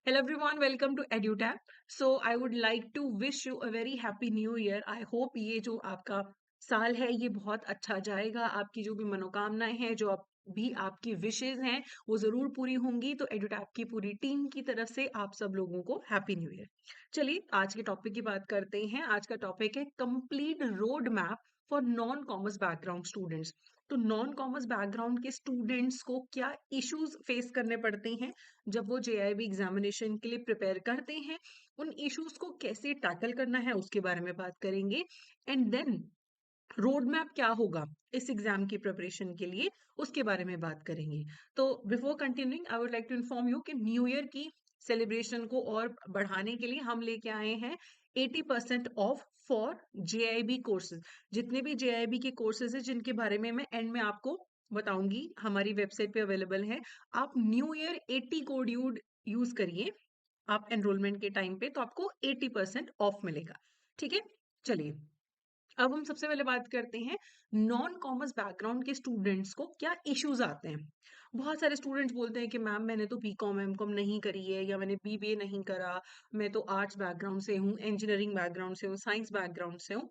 Hello everyone, welcome to EduTap. So I would like to wish you a very happy new year. I hope ये जो आपका साल है ये बहुत अच्छा जाएगा. आपकी जो भी मनोकामनाएं हैं, जो आप भी आपकी विशेस हैं, वो जरूर पूरी होंगी. तो EduTap की पूरी टीम की तरफ से आप सब लोगों को हैप्पी न्यू ईयर. चलिए आज के टॉपिक की बात करते हैं. आज का टॉपिक है complete road map for non commerce background students. तो नॉन कॉमर्स बैकग्राउंड के स्टूडेंट्स को क्या इश्यूज फेस करने पड़ते हैं जब वो जेआईबी एग्जामिनेशन के लिए प्रिपेयर करते हैं, उन इश्यूज को कैसे टैकल करना है उसके बारे में बात करेंगे. एंड देन रोड मैप क्या होगा इस एग्जाम की प्रिपरेशन के लिए, उसके बारे में बात करेंगे. तो before continuing I would like to inform you कि न्यू ईयर की सेलिब्रेशन को और बढ़ाने के लिए हम लेके आए हैं 80% ऑफ फॉर जेआईबी कोर्सेज. जितने भी जेआईबी के कोर्सेज हैं जिनके बारे में मैं एंड में आपको बताऊंगी, हमारी वेबसाइट पे अवेलेबल है. आप न्यू ईयर 80 कोड यूज करिए आप एनरोलमेंट के टाइम पे, तो आपको 80% ऑफ मिलेगा. ठीक है, चलिए अब हम सबसे पहले बात करते हैं नॉन कॉमर्स बैकग्राउंड के स्टूडेंट्स को क्या इश्यूज आते हैं. बहुत सारे स्टूडेंट्स बोलते हैं कि मैम मैंने तो बीकॉम एमकॉम नहीं करी है, या मैंने बीबीए नहीं करा, मैं तो आर्ट्स बैकग्राउंड से हूँ, इंजीनियरिंग बैकग्राउंड से हूँ, साइंस बैकग्राउंड से हूँ.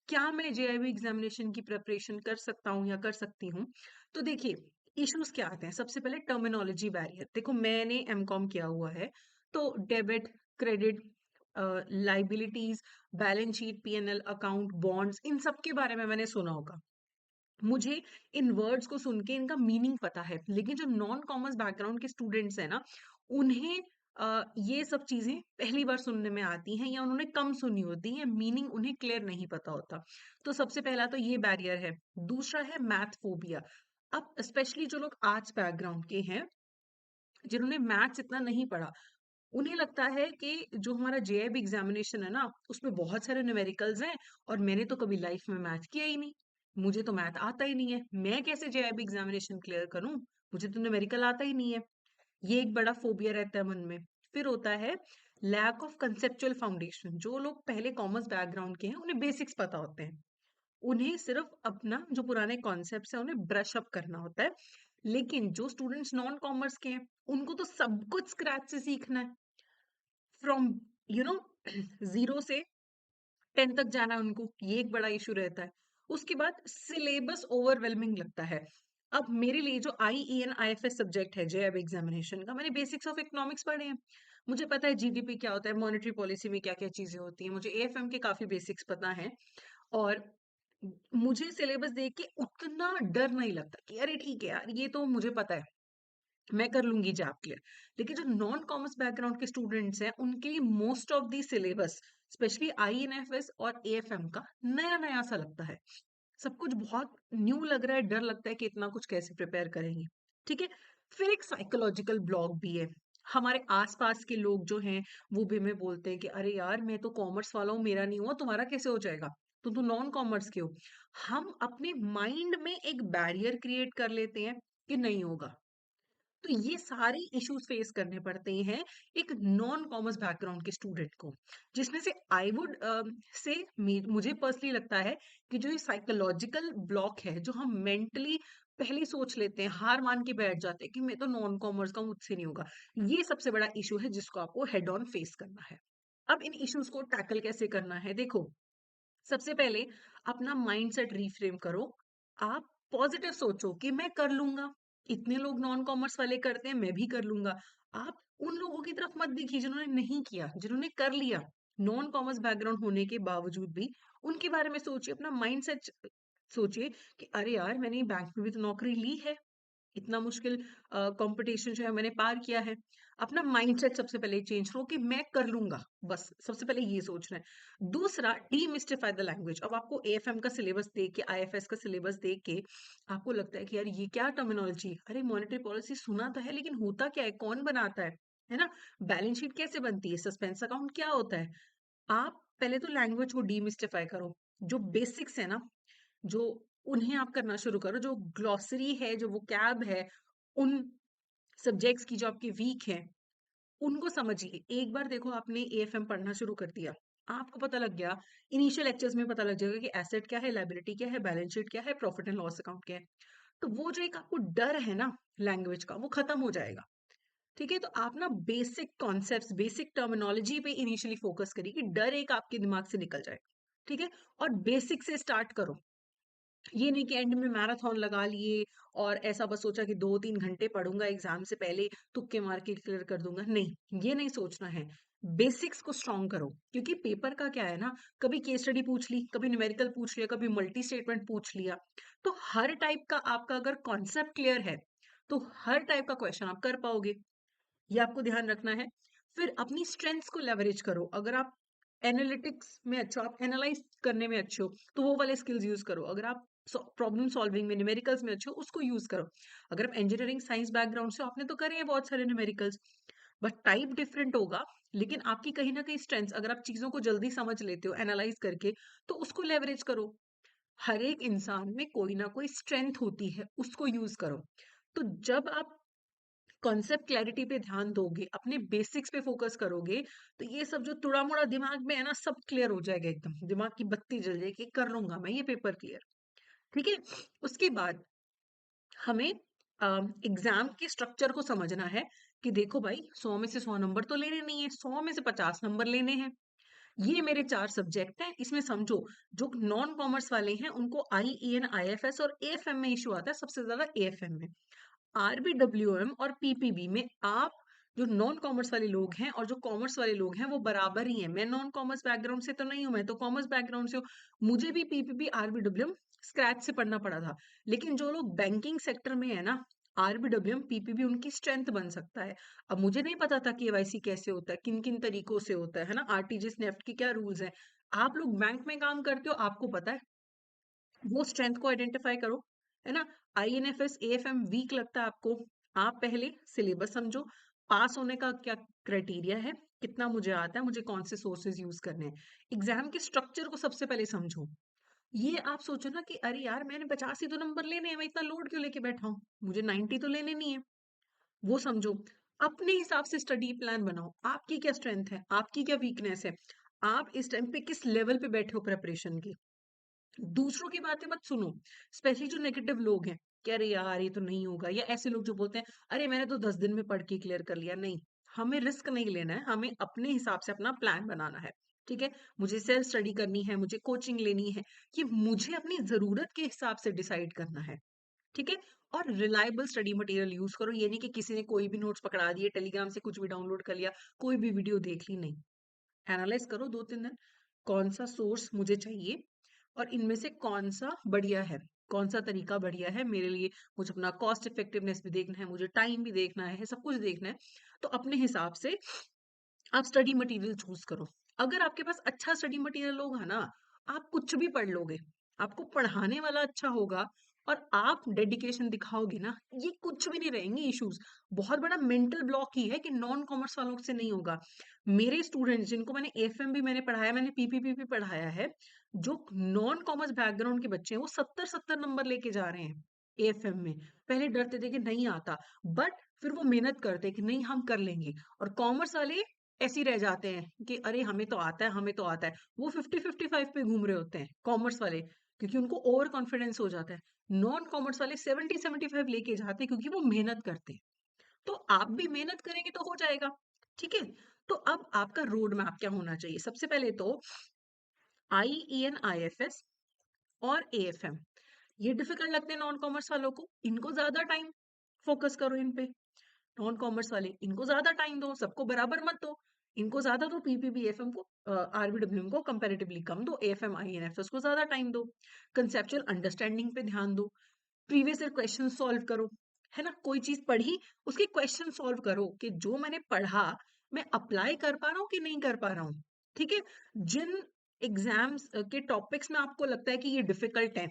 क्या मैं जेआईबी एग्जामिनेशन की प्रिपरेशन कर सकता हूँ या कर सकती हूँ? तो देखिए इश्यूज क्या आते हैं. सबसे पहले टर्मिनोलॉजी बैरियर. देखो मैंने एमकॉम किया हुआ है, तो debit, credit, liabilities, balance sheet, PNL account, bonds, इन सब के बारे में मैंने सुना होगा. मुझे इन वर्ड्स को सुन के इनका मीनिंग पता है. लेकिन जो नॉन कॉमर्स बैकग्राउंड के स्टूडेंट्स हैं ना, उन्हें ये सब चीजें पहली बार सुनने में आती हैं या उन्होंने कम सुनी होती है, मीनिंग उन्हें क्लियर नहीं पता होता. तो सबसे पहला तो ये बैरियर है. दूसरा है मैथ फोबिया. अब स्पेशली जो लोग आर्ट्स बैकग्राउंड के हैं, जिन्होंने मैथ्स इतना नहीं पढ़ा, उन्हें लगता है कि जो हमारा जेएब एग्जामिनेशन है ना, उसमें बहुत सारे न्यूमेरिकल्स हैं और मैंने तो कभी लाइफ में मैथ किया ही नहीं, मुझे तो मैथ आता ही नहीं है, मैं कैसे जेएब एग्जामिनेशन क्लियर करूं, मुझे तो न्यूमेरिकल आता ही नहीं है. ये एक बड़ा फोबिया रहता है मन में. फिर होता है लैक ऑफ कंसेप्चुअल फाउंडेशन. जो लोग पहले कॉमर्स बैकग्राउंड के हैं उन्हें बेसिक्स पता होते हैं, उन्हें सिर्फ अपना जो पुराने कॉन्सेप्ट्स है उन्हें ब्रश अप करना होता है. लेकिन जो स्टूडेंट्स नॉन कॉमर्स के हैं उनको तो सब कुछ स्क्रैच से सीखना है, फ्रॉम यू नो जीरो से 10 तक जाना है उनको. ये एक बड़ा इशू रहता है. उसके बाद सिलेबस ओवरवेलमिंग लगता है. अब मेरे लिए जो I E N I F S subject है जेएब एग्जामिनेशन का, मैंने बेसिक्स ऑफ इकोनॉमिक्स पढ़े हैं, मुझे पता है जीडीपी क्या होता है, मॉनेटरी पॉलिसी में क्या क्या चीजें होती हैं, मुझे एएफएम के काफी बेसिक्स पता है. और मुझे सिलेबस देख के उतना डर नहीं लगता कि अरे ठीक है यार ये तो मुझे पता है, मैं कर लूंगी जैप क्लियर. लेकिन जो नॉन कॉमर्स बैकग्राउंड के स्टूडेंट्स हैं उनके लिए most of the syllabus, specially INFS और एएफएम का, नया नया सा लगता है. सब कुछ बहुत न्यू लग रहा है, डर लगता है कि इतना कुछ कैसे प्रिपेयर करेंगे. ठीक है. फिर एक साइकोलॉजिकल ब्लॉक भी है. हमारे आसपास के लोग जो हैं वो भी हमें बोलते हैं कि अरे यार मैं तो कॉमर्स वाला हूँ, मेरा नहीं हुआ, तुम्हारा कैसे हो जाएगा, तुम तो नॉन कॉमर्स के हो. हम अपने माइंड में एक बैरियर क्रिएट कर लेते हैं कि नहीं होगा. तो ये सारे इश्यूज फेस करने पड़ते हैं एक नॉन कॉमर्स बैकग्राउंड के स्टूडेंट को, जिसमें से आई वुड से मुझे पर्सनली लगता है कि जो ये साइकोलॉजिकल ब्लॉक है, जो हम मेंटली पहले ही सोच लेते हैं, हार मान के बैठ जाते हैं कि मैं तो नॉन कॉमर्स का हूं, मुझसे नहीं होगा, ये सबसे बड़ा इशू है जिसको आपको हेड ऑन फेस करना है. अब इन इश्यूज को टैकल कैसे करना है, देखो सबसे पहले अपना माइंडसेट रीफ्रेम करो. आप पॉजिटिव सोचो कि मैं कर लूंगा, इतने लोग नॉन कॉमर्स वाले करते हैं, मैं भी कर लूंगा. आप उन लोगों की तरफ मत देखिए जिन्होंने नहीं किया, जिन्होंने कर लिया नॉन कॉमर्स बैकग्राउंड होने के बावजूद भी. उनके बारे में सोचिए, अपना माइंडसेट सोचिए कि अरे यार मैंने बैंक में भी तो नौकरी ली है, इतना मुश्किल कंपटीशन जो है मैंने पार किया है. अपना माइंडसेट सबसे पहले चेंज करो कि मैं कर लूंगा, बस सबसे पहले ये सोचना है. दूसरा, डीमिस्टिफाई द लैंग्वेज. अब आपको एएफएम का सिलेबस देख के, आईएफएस का सिलेबस देख के आपको लगता है कि यार ये क्या टर्मिनोलॉजी, अरे मॉनेटरी पॉलिसी सुना तो है लेकिन होता क्या है, कौन बनाता है ना, बैलेंस शीट कैसे बनती है, सस्पेंस अकाउंट क्या होता है. आप पहले तो लैंग्वेज को डीमिस्टिफाई करो. जो बेसिक्स है ना, जो उन्हें आप करना शुरू करो. जो ग्लॉसरी है, जो वोकैब है, उन सब्जेक्ट्स की जो आपके वीक हैं, उनको समझिए. एक बार देखो आपने एएफएम पढ़ना शुरू कर दिया, आपको पता लग गया, इनिशियल लेक्चर्स में पता लग जाएगा कि एसेट क्या है, लायबिलिटी क्या है, बैलेंस शीट क्या है, प्रॉफिट एंड लॉस अकाउंट क्या है. तो वो जो एक आपको डर है ना लैंग्वेज का, वो खत्म हो जाएगा. ठीक है? तो आप ना बेसिक कॉन्सेप्ट्स, बेसिक टर्मिनोलॉजी पे इनिशियली फोकस करिए कि डर एक आपके दिमाग से निकल जाए, ठीक है? और बेसिक से स्टार्ट करो। ये नहीं कि एंड में मैराथन लगा लिए और ऐसा बस सोचा कि 2-3 घंटे पढ़ूंगा एग्जाम से पहले, तुक्के मार के क्लियर कर दूंगा। नहीं, ये नहीं सोचना है। बेसिक्स को स्ट्रॉन्ग करो, क्योंकि पेपर का क्या है ना, कभी केस स्टडी पूछ ली, कभी न्यूमेरिकल पूछ लिया, कभी मल्टी स्टेटमेंट पूछ लिया। तो हर टाइप का आपका अगर कॉन्सेप्ट क्लियर है, तो हर टाइप का क्वेश्चन आप कर पाओगे। ये आपको ध्यान रखना है। फिर अपनी स्ट्रेंथ्स को लेवरेज करो। अगर आप एनालिटिक्स में अच्छे हो, आप एनालाइज करने में अच्छे हो, तो वो वाले स्किल्स यूज करो। अगर आप प्रॉब्लम सॉल्विंग में, न्यूमेरिकल्स में अच्छे हो, उसको यूज करो। अगर आप इंजीनियरिंग साइंस बैकग्राउंड से हो, आपने तो करे हैं बहुत सारे न्यूमेरिकल्स, बट टाइप डिफरेंट होगा। लेकिन आपकी कहीं ना कहीं स्ट्रेंथ्स, अगर आप चीजों को जल्दी समझ लेते हो एनालाइज करके, तो उसको लेवरेज करो। हर एक इंसान में कोई ना कोई स्ट्रेंथ होती है, उसको यूज करो। तो जब आप कॉन्सेप्ट क्लैरिटी पे ध्यान दोगे, अपने बेसिक्स पे फोकस करोगे, तो ये सब जो तुड़ा मुड़ा दिमाग में है ना, सब क्लियर हो जाएगा एकदम। दिमाग की बत्ती जल जाएगी, कर लूंगा मैं ये पेपर क्लियर। ठीक है? उसके बाद हमें एग्जाम के स्ट्रक्चर को समझना है कि देखो भाई, 100 में से 100 नंबर तो लेने नहीं है, 100 में से 50 नंबर लेने हैं। ये मेरे 4 सब्जेक्ट हैं, इसमें समझो। जो नॉन कॉमर्स वाले हैं उनको IEN, IFS और AFM में इशू आता है, सबसे ज्यादा AFM में। RBWM और PPB में आप, जो नॉन कॉमर्स वाले लोग हैं और जो कॉमर्स वाले लोग हैं, वो बराबर ही हैं। मैं नॉन कॉमर्स बैकग्राउंड से तो नहीं हूं, मैं तो कॉमर्स बैकग्राउंड से हूँ। मुझे भी PPB RBWM स्क्रैच से पढ़ना पड़ा था। लेकिन जो लोग बैंकिंग सेक्टर में है ना, RBWM PPB उनकी स्ट्रेंथ बन सकता है। अब मुझे नहीं पता था KYC कैसे होता है, किन किन तरीकों से होता है ना, RTGS नेफ्ट के क्या रूल्स हैं। आप लोग बैंक में काम करते हो, आपको पता है। वो स्ट्रेंथ को आइडेंटिफाई करो, है ना। INFS AFM वीक लगता है आपको, आप पहले सिलेबस समझो। पास होने का क्या क्राइटेरिया है, कितना मुझे आता है, मुझे कौन से सोर्सेज यूज करने हैं। एग्जाम के स्ट्रक्चर को सबसे पहले समझो। ये आप सोचो ना कि अरे यार, मैंने 50 ही तो नंबर लेने हैं, मैं इतना लोड क्यों लेके बैठा हूँ, मुझे 90 तो लेने नहीं है। वो समझो। अपने हिसाब से स्टडी प्लान बनाओ। आपकी क्या स्ट्रेंथ है, आपकी क्या वीकनेस है, आप इस टाइम पे किस लेवल पे बैठे हो प्रेपरेशन की। दूसरों की बातें मत सुनो, स्पेशली जो नेगेटिव लोग हैं कि अरे यार ये तो नहीं होगा, या ऐसे लोग जो बोलते हैं अरे मैंने तो 10 दिन में पढ़ के क्लियर कर लिया। नहीं, हमें रिस्क नहीं लेना है, हमें अपने हिसाब से अपना प्लान बनाना है। ठीक है? मुझे सेल्फ स्टडी करनी है, मुझे कोचिंग लेनी है, ये मुझे अपनी जरूरत के हिसाब से डिसाइड करना है। ठीक है? और रिलायबल स्टडी मटेरियल यूज करो। ये नहीं कि किसी ने कोई भी नोट्स पकड़ा दिए, टेलीग्राम से कुछ भी डाउनलोड कर लिया, कोई भी वीडियो देख ली। नहीं, एनालाइज करो 2-3 दिन, कौन सा सोर्स मुझे चाहिए और इनमें से कौन सा बढ़िया है, कौन सा तरीका बढ़िया है मेरे लिए। मुझे अपना कॉस्ट इफेक्टिवनेस भी देखना है, मुझे टाइम भी देखना है, सब कुछ देखना है। तो अपने हिसाब से आप स्टडी मटेरियल चूज करो। अगर आपके पास अच्छा स्टडी मटेरियल होगा ना, आप कुछ भी पढ़ लोगे। आपको पढ़ाने वाला अच्छा होगा और आप डेडिकेशन दिखाओगे ना, ये कुछ भी नहीं रहेंगे इश्यूज। बहुत बड़ा मेंटल ब्लॉक ही है कि नॉन कॉमर्स वालों से नहीं होगा। मेरे स्टूडेंट्स जिनको मैंने AFM भी मैंने पढ़ाया, मैंने PPP भी पढ़ाया है, जो नॉन कॉमर्स बैकग्राउंड के बच्चे हैं, वो 70-70 नंबर लेके जा रहे हैं AFM में। पहले डरते थे कि नहीं आता, बट फिर वो मेहनत करते हैं कि नहीं हम कर लेंगे। और कॉमर्स वाले ऐसे ही रह जाते हैं कि अरे हमें तो आता है, हमें तो आता है। वो 50-55 पे घूम रहे होते हैं कॉमर्स वाले, क्योंकि उनको ओवर कॉन्फिडेंस हो जाता है। नॉन कॉमर्स वाले 70-75 लेके जाते हैं, क्योंकि वो मेहनत करते हैं। तो आप भी मेहनत करेंगे तो हो जाएगा। ठीक है? तो अब आपका रोड मैप क्या होना चाहिए? सबसे पहले तो IEN, IFS और AFM, ये डिफिकल्ट लगते हैं नॉन कॉमर्स वालों को, इनको ज्यादा टाइम फोकस करो इन पे। नॉन कॉमर्स वाले, इनको ज्यादा टाइम दो, सबको बराबर मत दो। इनको ज्यादा दो, PPB AFM को, RBWM को कंपैरेटिवली कम दो, AFM INFS को ज्यादा टाइम दो। कंसेप्चुअल अंडरस्टैंडिंग पे ध्यान दो। प्रीवियस ईयर क्वेश्चन सॉल्व करो, है ना। कोई चीज पढ़ी, उसके क्वेश्चन सॉल्व करो कि जो मैंने पढ़ा मैं अप्लाई कर पा रहा हूँ कि नहीं कर पा रहा हूँ। ठीक है? जिन एग्जाम्स के टॉपिक्स में आपको लगता है कि ये डिफिकल्ट है,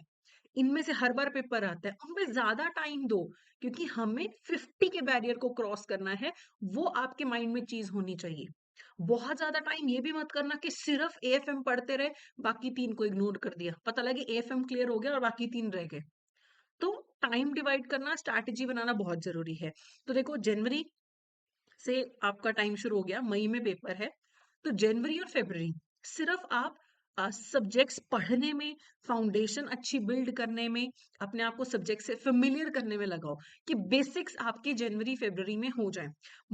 इनमें से हर बार पेपर आता है, उनमें ज्यादा टाइम दो। क्योंकि हमें 50 के बैरियर को क्रॉस करना है, वो आपके माइंड में चीज होनी चाहिए। बहुत ज्यादा टाइम ये भी मत करना कि सिर्फ AFM पढ़ते रहे, बाकी 3 को इग्नोर कर दिया, पता लगे AFM क्लियर हो गया और बाकी 3 रह गए। तो टाइम डिवाइड करना, स्ट्रैटेजी बनाना बहुत जरूरी है। तो देखो, जनवरी से आपका टाइम शुरू हो गया, मई में पेपर है, तो जनवरी और फरवरी सिर्फ आप सब्जेक्ट्स पढ़ने में, फाउंडेशन अच्छी बिल्ड करने में, अपने आप को सब्जेक्ट से फेमिलियर करने में लगाओ कि बेसिक्स आपके जनवरी फरवरी में हो जाए।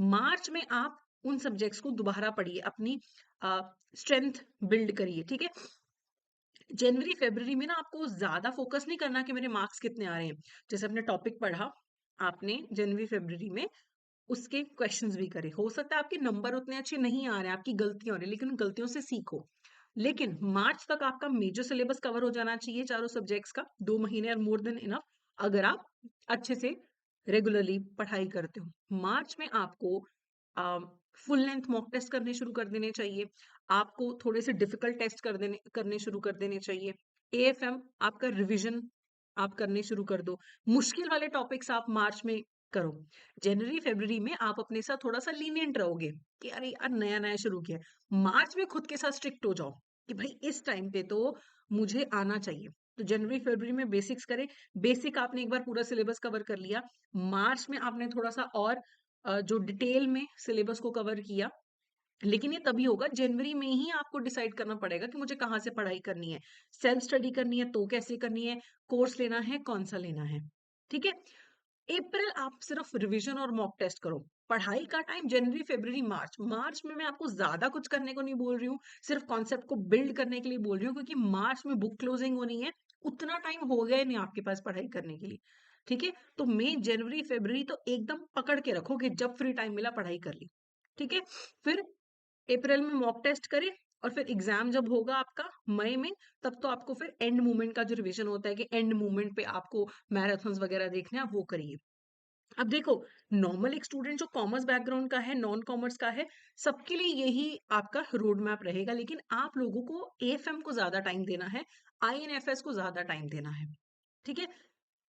मार्च में आप उन सब्जेक्ट्स को दोबारा पढ़िए, अपनी स्ट्रेंथ बिल्ड करिए, ठीक है। जनवरी फरवरी में ना आपको ज्यादा फोकस नहीं करना कि मेरे मार्क्स कितने आ रहे हैं। जैसे अपने टॉपिक पढ़ा आपने जनवरी फरवरी में, उसके क्वेश्चंस भी करे। हो सकता है आपके नंबर उतने अच्छे नहीं आ रहे हैं, आपकी गलतियां हो रही है, लेकिन उन गलतियों से सीखो। लेकिन मार्च तक आपका मेजर सिलेबस कवर हो जाना चाहिए चारों सब्जेक्ट्स का, 2 महीने और मोर देन इनफ, अगर आप अच्छे से रेगुलरली पढ़ाई करते हो। मार्च में आपको फुल लेंथ मॉक टेस्ट करने शुरू कर देने चाहिए, आपको थोड़े से डिफिकल्ट टेस्ट करने शुरू कर देने चाहिए। एएफएम आपका रिवीजन आप करने शुरू कर दो, मुश्किल वाले टॉपिक्स आप मार्च में करो। जनवरी फरवरी में आप अपने साथ थोड़ा सा लीनियंट रहोगे कि अरे यार नया नया शुरू किया है। मार्च में खुद के साथ स्ट्रिक्ट हो जाओ कि भाई इस टाइम पे तो मुझे आना चाहिए। तो जनवरी फरवरी में बेसिक्स करें। बेसिक आपने एक बार पूरा सिलेबस कवर कर लिया, मार्च में आपने थोड़ा सा और जो डिटेल में सिलेबस को कवर किया। लेकिन ये तभी होगा, जनवरी में ही आपको डिसाइड करना पड़ेगा कि मुझे कहाँ से पढ़ाई करनी है, सेल्फ स्टडी करनी है तो कैसे करनी है, कोर्स लेना है कौन सा लेना है, ठीक है। अप्रैल आप सिर्फ रिवीजन और मॉक टेस्ट करो। पढ़ाई का टाइम जनवरी फरवरी मार्च। मार्च में मैं आपको ज्यादा कुछ करने को नहीं बोल रही हूँ, सिर्फ कॉन्सेप्ट को बिल्ड करने के लिए बोल रही हूँ, क्योंकि मार्च में बुक क्लोजिंग होनी है, उतना टाइम हो गया नहीं आपके पास पढ़ाई करने के लिए, ठीक है। तो मई जनवरी फरवरी तो एकदम पकड़ के रखो कि जब फ्री टाइम मिला पढ़ाई कर ली, ठीक है। फिर अप्रैल में मॉक टेस्ट करें, और फिर एग्जाम जब होगा आपका मई में, तब तो आपको फिर एंड मूवमेंट का जो रिवीजन होता है कि एंड मूवमेंट पे आपको मैराथन्स वगैरह देखने हैं, आप वो करिए। अब देखो, नॉर्मल एक स्टूडेंट जो कॉमर्स बैकग्राउंड का है, नॉन कॉमर्स का है, सबके लिए यही आपका रोड मैप रहेगा। लेकिन आप लोगों को एएफएम को ज्यादा टाइम देना है, आईएनएफएस को ज्यादा टाइम देना है, ठीक है।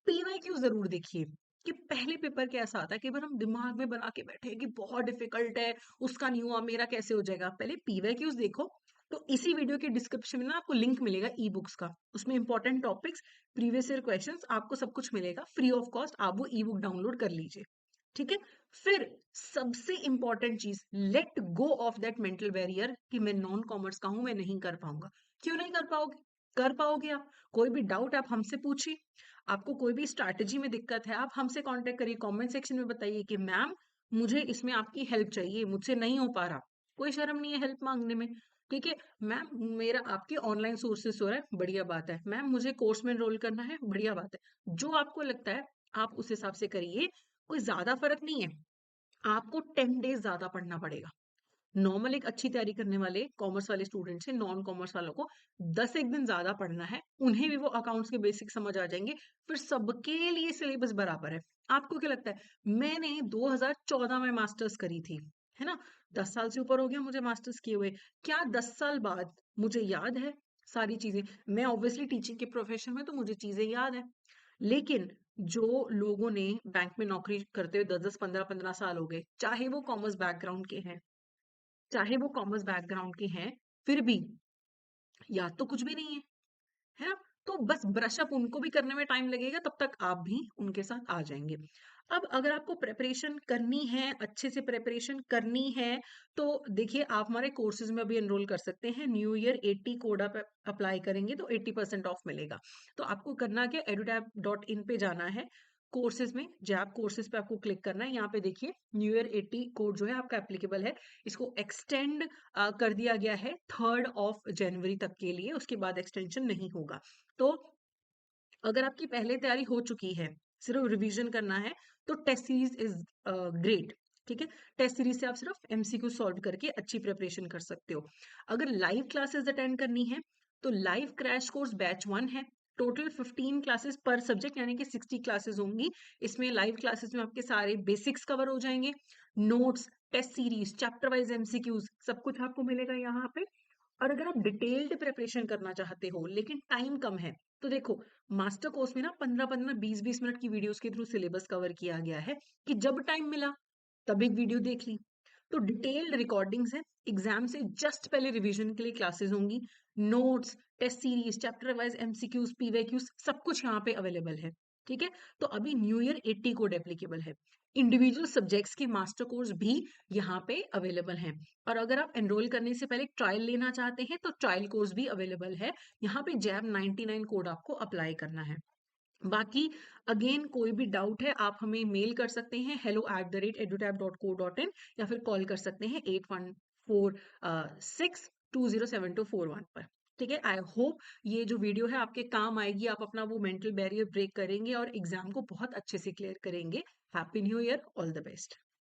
पीवाईक्यू जरूर देखिए कि पहले पेपर कैसा आता है। कई बार हम दिमाग में बना के बैठे हैं कि बहुत डिफिकल्ट है, उसका नहीं हुआ मेरा कैसे हो जाएगा। पहले पीवाईक्यूज देखो। तो इसी वीडियो के डिस्क्रिप्शन में ना आपको लिंक मिलेगा ई बुक्स का, उसमें important topics, previous year questions, आपको सब कुछ मिलेगा फ्री ऑफ कॉस्ट। आप वो ई बुक डाउनलोड कर लीजिए, ठीक है। फिर सबसे इंपॉर्टेंट चीज, let go of that mental barrier कि मैं नॉन कॉमर्स का हूं, मैं नहीं कर पाऊंगा। क्यों नहीं कर पाओगे? कर पाओगे आप। कोई भी डाउट आप हमसे पूछिए, आपको कोई भी स्ट्रैटेजी में दिक्कत है आप हमसे कांटेक्ट करिए, कमेंट सेक्शन में बताइए कि मैम मुझे इसमें आपकी हेल्प चाहिए, मुझसे नहीं हो पा रहा। कोई शर्म नहीं है हेल्प मांगने में, ठीक है। मैम मेरा आपके ऑनलाइन सोर्सेस हो रहा है, बढ़िया बात है। मैम मुझे कोर्स में एनरोल करना है, बढ़िया बात है। जो आपको लगता है आप उस हिसाब से करिए, कोई ज्यादा फर्क नहीं है। आपको 10 डेज ज्यादा पढ़ना पड़ेगा। नॉर्मल एक अच्छी तैयारी करने वाले कॉमर्स वाले स्टूडेंट से नॉन कॉमर्स वालों को 10 एक दिन ज्यादा पढ़ना है, उन्हें भी वो अकाउंट्स के बेसिक समझ आ जाएंगे। फिर सबके लिए सिलेबस बराबर है। आपको क्या लगता है, मैंने 2014 में मास्टर्स करी थी, है ना, 10 साल से ऊपर हो गया मुझे मास्टर्स किए हुए। क्या 10 साल बाद मुझे याद है सारी चीजें? मैं ऑब्वियसली टीचिंग के प्रोफेशन में, तो मुझे चीजें याद है। लेकिन जो लोगों ने बैंक में नौकरी करते हुए 10 10 15 15 साल हो गए, चाहे वो कॉमर्स बैकग्राउंड के हैं, चाहे वो कॉमर्स बैकग्राउंड के हैं, फिर भी याद तो कुछ भी नहीं है ना। तो बस ब्रश अप उनको भी करने में टाइम लगेगा, तब तक आप भी उनके साथ आ जाएंगे। अब अगर आपको प्रेपरेशन करनी है, अच्छे से प्रेपरेशन करनी है, तो देखिए आप हमारे कोर्सेज में अभी एनरोल कर सकते हैं। न्यू ईयर 80 कोड आप अप्लाई करेंगे तो 80% ऑफ मिलेगा। तो आपको करना क्या, edutap.in पे जाना है, कोर्सेज में जैप कोर्सेज पे आपको क्लिक करना है। यहाँ पे देखिए न्यू ईयर 80 कोड जो है आपका एप्लीकेबल है, इसको एक्सटेंड कर दिया गया है 3rd of January तक के लिए, उसके बाद एक्सटेंशन नहीं होगा। तो अगर आपकी पहले तैयारी हो चुकी है, सिर्फ रिवीजन करना है, तो टेस्ट सीरीज इज ग्रेट, ठीक है। टेस्ट सीरीज से आप सिर्फ एमसीक्यू सॉल्व करके अच्छी प्रिपरेशन कर सकते हो। अगर लाइव क्लासेस अटेंड करनी है, तो लाइव क्रैश कोर्स बैच 1 है। टोटल 15 क्लासेस पर सब्जेक्ट, यानी कि 60 क्लासेस होंगी। इसमें लाइव क्लासेस में आपके सारे बेसिक्स कवर हो जाएंगे, notes, test series, chapter wise MCQs, सब कुछ आपको मिलेगा यहाँ पे। और अगर आप डिटेल्ड प्रिपरेशन करना चाहते हो लेकिन टाइम कम है, तो देखो मास्टर कोर्स में ना 15 15 20 20 मिनट की वीडियोस के थ्रू सिलेबस कवर किया गया है कि जब टाइम मिला तब एक वीडियो देख ली। तो डिटेल्ड रिकॉर्डिंग्स है, एग्जाम से जस्ट पहले रिवीजन के लिए क्लासेस होंगी, notes, test series, chapter wise MCQs, PYQs, सब कुछ यहाँ पे अवेलेबल है, ठीक है। तो अभी न्यू ईयर 80 कोड एप्लीकेबल है। इंडिविजुअल सब्जेक्ट्स के मास्टर कोर्स भी यहाँ पे अवेलेबल हैं। और अगर आप एनरोल करने से पहले ट्रायल लेना चाहते हैं तो ट्रायल कोर्स भी अवेलेबल है। यहाँ पे जैब 99 कोड आपको अप्लाई करना है। बाकी अगेन कोई भी डाउट है आप हमें मेल कर सकते हैं hello@edutap.co.in या फिर कॉल कर सकते हैं 8146207241 पर। ठीक है, आई होप ये जो वीडियो है आपके काम आएगी, आप अपना वो मेंटल बैरियर ब्रेक करेंगे और एग्जाम को बहुत अच्छे से क्लियर करेंगे। Happy new year, all the best.